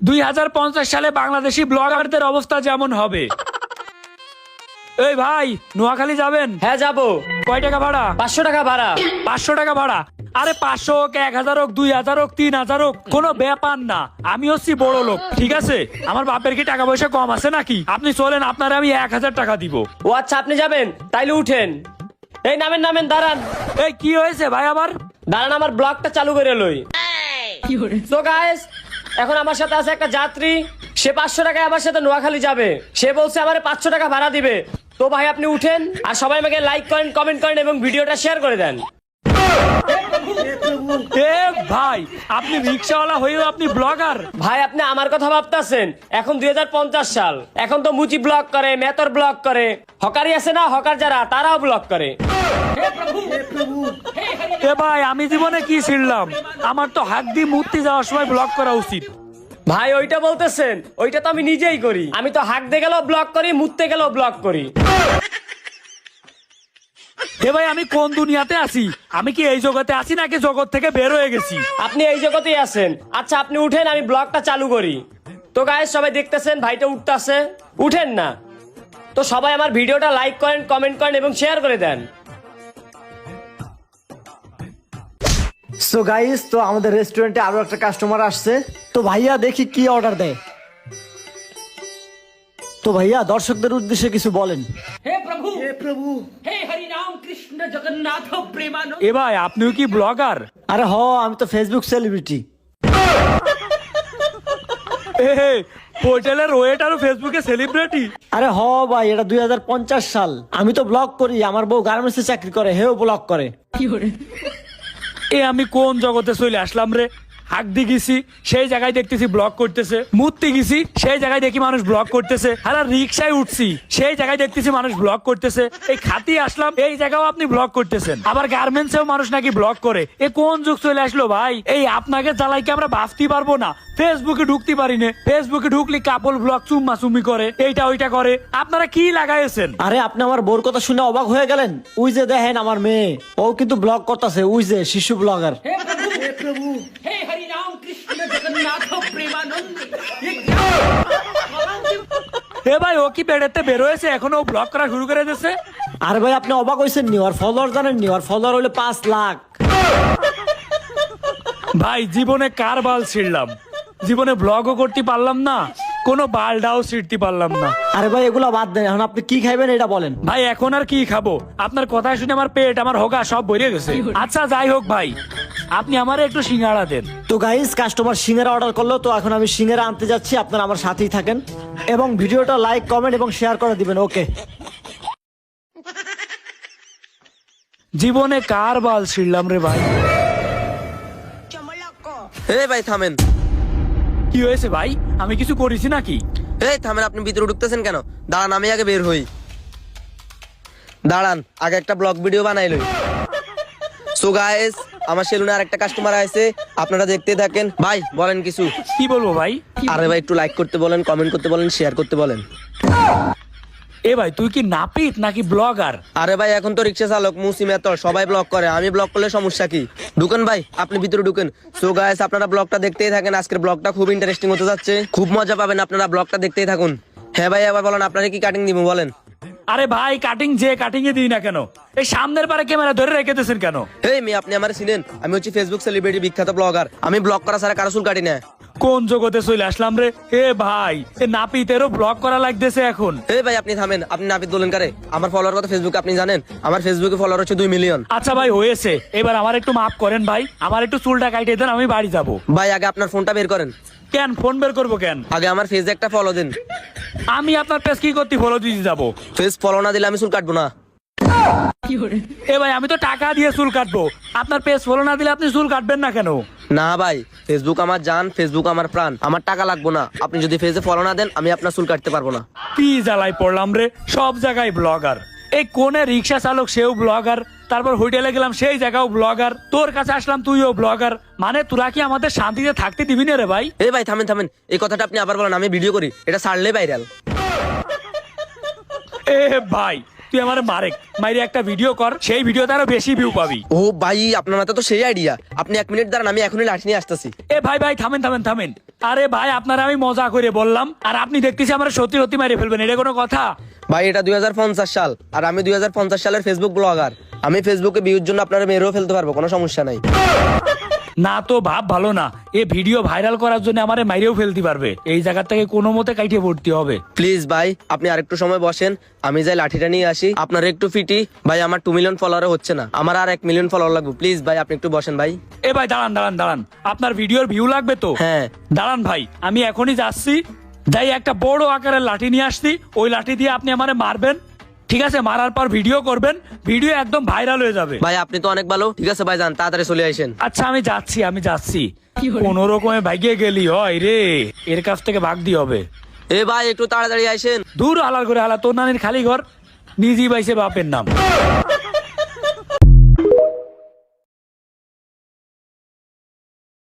2050 সালে বাংলাদেশি ব্লগারদের অবস্থা যেমন হবে। এই ভাই, নোয়াখালী যাবেন? হ্যাঁ যাবো। কয় টাকা ভাড়া? 500 টাকা ভাড়া। 500 টাকা ভাড়া? আরে 500 হোক, 1000 হোক, 2000 হোক, 3000 হোক, কোনো ব্যাপার না। আমি হচ্ছি বড় লোক, ঠিক আছে? আমার বাপের কি টাকা পয়সা কম আছে নাকি? আপনি চলেন, আপনারা আমি 1000 টাকা দিব। ও আচ্ছা, আপনি যাবেন? তাইলে উঠেন। এই নামেন নামেন, দাঁড়ান। এই কি হয়েছে ভাই আবার? দাঁড়ান, আমার ব্লগটা চালু করে লই। তো গাইস, এখন আমার সাথে আছে একটা যাত্রী। সে 500 টাকায় আমার সাথে নোয়াখালী যাবে। সে বলছে আমার 500 টাকা ভাড়া দিবে। তো ভাই আপনি উঠেন, আর সবাই আমাকে লাইক করেন, কমেন্ট করেন এবং ভিডিওটা শেয়ার করে দেন। এ ভাই, আপনি রিক্সাওয়ালা হয়েও আপনি ব্লগার? ভাই আপনি আমার কথা ভাবতেছেন? এখন 2050 সাল, এখন তো মুচি ব্লগ করে, মেতর ব্লগ করে, হকারি আছে না, হকার যারা, তারাও ব্লগ করে। এ ভাই, আমি জীবনে কি ছিড়লাম? আমার তো হাত দিয়ে মূর্তি যাওয়ার সময় ব্লগ করা উচিত। ভাই ওইটা বলতেছেন? ওইটা তো আমি নিজেই করি। আমি তো হাঁকতে গেলেও ব্লগ করি, মুততে গেলেও ব্লগ করি। এ ভাই, আমি কোন দুনিয়াতে আছি? আমি কি এই জগতে আছি নাকি জগৎ থেকে বের হয়ে গেছি? আপনি এই জগতেই আছেন। আচ্ছা আপনি উঠেন, আমি ব্লগটা চালু করি। তো গাইস, সবাই দেখতেছেন ভাইটা উঠতেছে। উঠেন না তো সবাই আমার ভিডিওটা লাইক করেন, কমেন্ট করেন এবং শেয়ার করে দেন। সো গাইস, তো আমাদের রেস্টুরেন্টে আরো একটা কাস্টমার আসছে। তো ভাইয়া দেখি কি অর্ডার দেয়। তো ভাইয়া দর্শকদের উদ্দেশ্যে কিছু বলেন। हे प्रभु हे हरि राम कृष्ण जगन्नाथ प्रेमानंद। এ ভাই, আপনিও কি ব্লগার? আরে আমি তো ফেসবুক সেলিব্রিটি। হোটেলের ওয়েটার ও ফেসবুকে সেলিব্রিটি? আরে ভাই, এটা 2050 সাল। আমি তো ব্লগ করি, আমার বউ গার্মেন্টসে চাকরি করে, হেও ব্লগ করে। এ আমি কোন জগতে চলে আসলাম রে? হাক দি গেছি, সেই জায়গায় দেখতেছি ব্লগ করতেছে। মূর্তি গেছি, সেই জায়গায় দেখি মানুষ ব্লগ করতেছে। আর রিক্সায় উঠছি, সেই জায়গায় দেখতেছি মানুষ ব্লগ করতেছে। এই খাতি আসলাম, এই জায়গাও আপনি ব্লগ করতেছেন। আবার গার্মেন্টসেও মানুষ নাকি ব্লগ করে। এ কোন যুগ চলে আসলো ভাই? এই আপনাকে জ্বালাই কি আমরা ভাবতে পারবো না? ফেসবুকে ঢুকতে পারি না। ফেসবুকে ঢুকলে কাপল ব্লগ চুম্মা চুম্মি করে, এইটা ওইটা করে। আপনারা কি লাগাইছেন? আরে আপনি আমার বউর কথা শুনে অবাক হয়ে গেলেন? ওই যে দেখেন আমার মেয়ে, ও কিন্তু ব্লগ করতেছে। ওই যে শিশু ব্লগার। हे प्रभु हे हरि राम कृष्ण जगन्नाथ प्रेमानंद। ये क्या? এ ভাই, ও কি বেড়েতে বের হয়েছে, এখনো ব্লগ করা শুরু করে দিয়েছে? আরে ভাই, আপনি অবাক হয়েছেন নি? ওর ফলোয়ার জানেন নি? ওর ফলোয়ার হলো 5 লাখ। ভাই, জীবনে কার বাল ছিড়লাম? জীবনে ব্লগও করতে পারলাম না, কোনো বালটাও ছিড়তে পারলাম না। আরে ভাই, এগুলো বাদ দেন। এখন আপনি কি খাইবেন এটা বলেন। ভাই, এখন আর কি খাবো? আপনার কথা শুনে আমার পেট, আমার হোগা সব ভরে গেছে। আচ্ছা যাই হোক ভাই, আপনি আমারে একটু সিঙ্গাড়া দেন। তো গাইস, কাস্টমার সিঙ্গারা অর্ডার করলো, তো এখন আমি সিঙ্গারা আনতে যাচ্ছি। আপনারা আমার সাথেই থাকেন এবং ভিডিওটা লাইক, কমেন্ট এবং শেয়ার করে দিবেন। ওকে। জীবনে কার বাল ছিড়লাম রে ভাই? এই ভাই থামেন। কি হয়েছে ভাই? আমি কিছু করেছি নাকি? এই থামেন, আপনি ভিতরে ঢুকতেছেন কেন? দাঁড়ান, আমি আগে বের হই। দাঁড়ান, আগে একটা ব্লগ ভিডিও বানাই লই। সো গাইস, আমার সেলুনে আরেকটা কাস্টমার আছে, আপনারা দেখতে থাকেন। ভাই বলেন কিছু। কি বলবো ভাই? আরে ভাই একটু লাইক করতে বলেন, কমেন্ট করতে বলেন, শেয়ার করতে বলেন। এ ভাই, তুই কি নাপিত নাকি ব্লগার? আরে ভাই এখন তো রিক্সা চালক, মুসি মেতর সবাই ব্লগ করে, আমি ব্লগ করলে সমস্যা কি? ঢুকেন ভাই, আপনি ভিতরে ঢুকেন। সো গাইস, আপনারা ব্লগটা দেখতেই থাকেন। আজকের ব্লগটা খুব ইন্টারেস্টিং হতে যাচ্ছে, খুব মজা পাবেন। আপনারা ব্লগটা দেখতেই থাকুন। হ্যাঁ ভাই, এবার বলেন আপনারা কি কাটিং দিব বলেন। আরে ভাই, কাটিং যে কাটিং এ দিই না কেন, এই সামনের পারে ক্যামেরা ধরে রেখেতেছেন কেন? এই মেয়ে, আপনি আমার চিনেন? আমি হচ্ছি ফেসবুক সেলিব্রিটি, বিখ্যাত ব্লগার। আমি ব্লগ করা ছাড়া কারো চুল কাটি না। কোন জগতে চলে আসলাম রে? এ ভাই, এ নাপিতেরও ব্লগ করা লাগতেছে এখন। এই ভাই আপনি থামেন, আপনি নাপিত বলেন কারে? আমার ফলোয়ার কত ফেসবুকে আপনি জানেন? আমার ফেসবুকে ফলোয়ার হচ্ছে 2 মিলিয়ন। আচ্ছা ভাই, হয়েছে, এবার আমার একটু মাফ করেন ভাই। আমার একটু চুলটা কাটিয়ে দেন, আমি বাড়ি যাব। ভাই আগে আপনার ফোনটা বের করেন। কেন ফোন বের করবো কেন? আগে আমার ফেসে একটা ফলো দেন। আমি আপনার পেজ কি করতে ফলো দিতে যাবো? ফেস ফলো না দিলে আমি চুল কাটবো না। এ ভাই, আমি তো টাকা দিয়ে চুল কাটবো, আপনার পেজ ফলো না দিলে আপনি চুল কাটবেন না কেন? না ভাই, ফেসবুক আমার জান, ফেসবুক আমার প্রাণ, আমার টাকা লাগবো না। আপনি যদি ফেসে ফলো না দেন, আমি আপনার চুল কাটতে পারবো না। কি জ্বালাই পড়লাম রে, সব জায়গায় ব্লগার। এই কোনে রিক্সা চালক, সেও ব্লগার। তারপর হোটেলে গেলাম, সেই জায়গাও ব্লগার। তোর কাছে আসলাম, তুইও ব্লগার। মানে তোরা কি আমাদের শান্তিতে থাকতে দিবি না রে ভাই? এই ভাই থামেন থামেন, এই কথাটা আপনি আবার বলেন। আমি ভিডিও করি, এটা ছাড়লে ভাইরাল। এ ভাই, তুই আমার মাইরে একটা ভিডিও কর, সেই ভিডিওতে আরো বেশি ভিউ পাবি। ও ভাই আপনার মাথা তো সেই আইডিয়া, আপনি 1 মিনিট দাঁড়ান, আমি এখনই লাঠি নিয়ে আসতেছি। এ ভাই থামেন। আরে ভাই আপনারা আমি মজা করে বললাম, আর আপনি দেখতেছি আমার সত্যি মারি ফেলবেন, এটা কোনো কথা? ভাই এটা 2050 সাল, আর আমি 2050 সালের ফেসবুক ব্লগার। আমি ফেসবুকে ভিউর জন্য আপনারা মেরেও ফেলতে পারবো, কোনো সমস্যা নাই। না তো ভাব ভালো না, এ ভিডিও ভাইরাল করার জন্য আমারে মাইরেও ফেলতে পারবে, এই জায়গা থেকে কোনো মতে কাটিয়ে পড়তে হবে। প্লিজ ভাই আপনি আরেকটু সময় বসেন, আমি যাই লাঠিটা নিয়ে আসি। আপনার একটু ফিটি ভাই, আমার 2 মিলিয়ন ফলোয়ার হচ্ছে না, আমার আর 1 মিলিয়ন ফলোয়ার লাগবে। প্লিজ ভাই আপনি একটু বসেন ভাই। এ ভাই দাঁড়ান, আপনার ভিডিওর ভিউ লাগবে তো? হ্যাঁ দাঁড়ান ভাই, আমি এখনই যাচ্ছি, যাই একটা বড় আকারের লাঠি নিয়ে আসছি, ওই লাঠি দিয়ে আপনি আমারে মারবেন, ঠিক আছে? মারার পর ভিডিও করবেন, ভিডিও একদম ভাইরাল হয়ে যাবে। ভাই আপনি তো অনেক ভালো, ঠিক আছে ভাই যান, তাড়াতাড়ি চলে আসেন। আচ্ছা আমি যাচ্ছি, কোন রকমে ভাগিয়ে গেলি হয় রে, এর কাছ থেকে ভাগ দিয়ে হবে। এ ভাই একটু তাড়াতাড়ি আসেন। দূর হালার করে হালা, তোর নানির খালি ঘর, নিজেই বাইছে বাপের নাম।